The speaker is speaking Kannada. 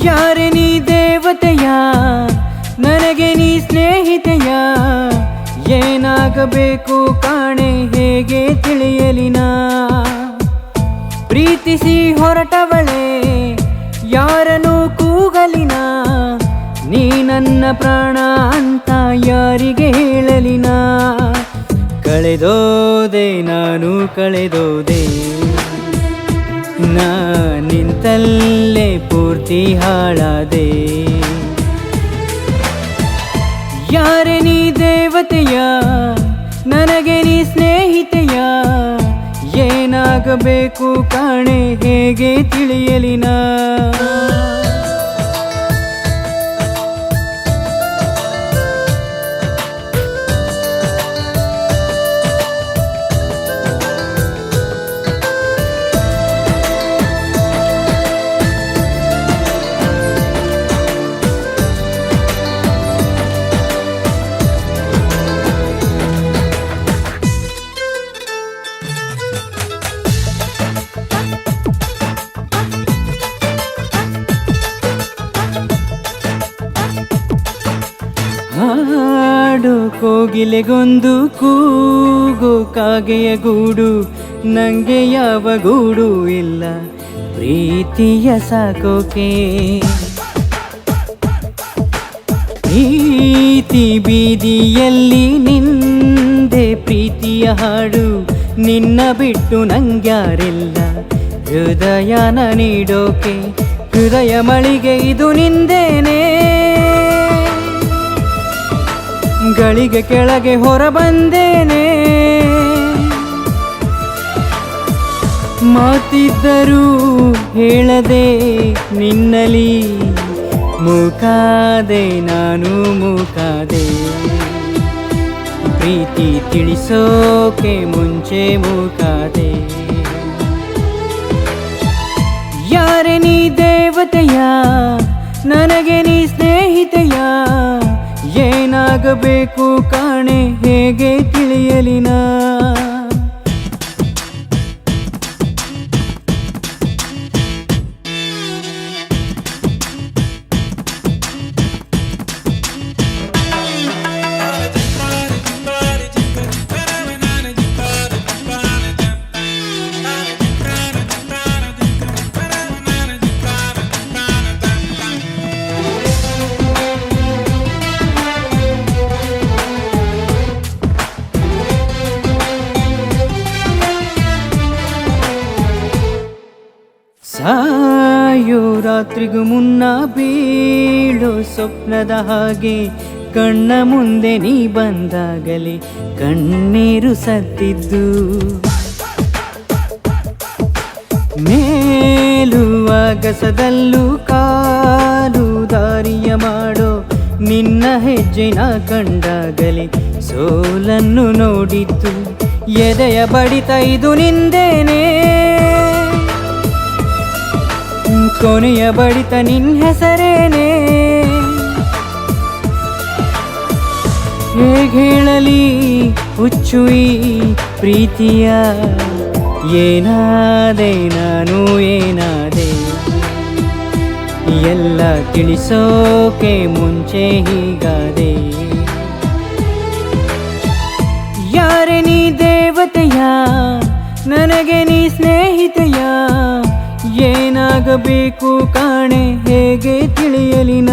ಯಾರೆ ನೀ ದೇವತೆಯ ನನಗೆ ನೀ ಸ್ನೇಹಿತೆಯ ಏನಾಗಬೇಕು ಕಾಣೆ ಹೇಗೆ ತಿಳಿಯಲಿನ ಪ್ರೀತಿಸಿ ಹೊರಟವಳೆ ಯಾರನ್ನು ಕೂಗಲಿನ ನೀ ನನ್ನ ಪ್ರಾಣ ಅಂತ ಯಾರಿಗೆ ಹೇಳಲಿನ ಕಳೆದೋದೆ ನಾನು ಕಳೆದೋದೆ ನಾ ನಿಂತಲ್ಲೇ ಪೂರ್ತಿ ಹಾಳಾದೆ ಯಾರೆ ನೀ ದೇವತೆಯ ನನಗೆ ನೀ ಸ್ನೇಹಿತೆಯ ಏನಾಗಬೇಕು ಕಾಣೆ ಹೇಗೆ ತಿಳಿಯಲಿನ ಹಾಡು ಕೋಗಿಲೆಗೊಂದು ಕೂಗು ಕಾಗೆಯ ಗೂಡು ನಂಗೆ ಯಾವ ಗೂಡು ಇಲ್ಲ ಪ್ರೀತಿಯ ಸಾಕೋಕೆ ಪ್ರೀತಿ ಬೀದಿಯಲ್ಲಿ ನಿಂದೆ ಪ್ರೀತಿಯ ಹಾಡು ನಿನ್ನ ಬಿಟ್ಟು ನಂಗ್ಯಾರಿಲ್ಲ ಹೃದಯನ ನೀಡೋಕೆ ಹೃದಯ ಮಳಿಗೆ ಇದು ನಿಂದೇನೆ ಗಳಿಗೆ ಕೆಳಗೆ ಹೊರ ಬಂದೇನೆ ಮಾತಿದ್ದರೂ ಹೇಳದೆ ನಿನ್ನಲಿ ಮೂಕಾದೆ ನಾನು ಮೂಕಾದೆ ಪ್ರೀತಿ ತಿಳಿಸೋಕೆ ಮುಂಚೆ ಮೂಕಾದೆ ಯಾರೆ ನೀ ದೇವತೆಯ ನನಗೆ ನೀ ಸ್ನೇಹಿತೆಯ ಏನಾಗಬೇಕು ಕಾಣೆ ಹೇಗೆ ತಿಳಿಯಲಿನ ಸಾಯೋ ರಾತ್ರಿಗೂ ಮುನ್ನ ಬೀಳೋ ಸ್ವಪ್ನದ ಹಾಗೆ ಕಣ್ಣ ಮುಂದೆ ನೀ ಬಂದಾಗಲೇ ಕಣ್ಣೀರು ಸತ್ತಿದ್ದು ಮೇಲು ಆಗಸದಲ್ಲೂ ಕಾಲು ದಾರಿಯ ಮಾಡೋ ನಿನ್ನ ಹೆಜ್ಜೆನ ಕಂಡಾಗಲೇ ಸೋಲನ್ನು ನೋಡಿದ್ದು ಎದೆಯ ಬಡಿತ ಇದು ನಿಂದೇನೆ ಕೊನೆಯ ಬಡಿತ ನಿನ್ನ ಹೆಸರೇನೆ ಹೇಳಲಿ ಹುಚ್ಚುಯಿ ಪ್ರೀತಿಯ ಏನಾದೆ ನಾನು ಏನಾದೆ ಎಲ್ಲ ತಿಳಿಸೋಕೆ ಮುಂಚೆ ಹೀಗಾದೆ ಯಾರೆ ನೀ ದೇವತೆಯ ನನಗೆ ನೀ ಸ್ನೇಹಿತೆಯ ಏನಾಗಬೇಕು ಕಾಣೆ ಹೇಗೆ ತಿಳಿಯಲಿನ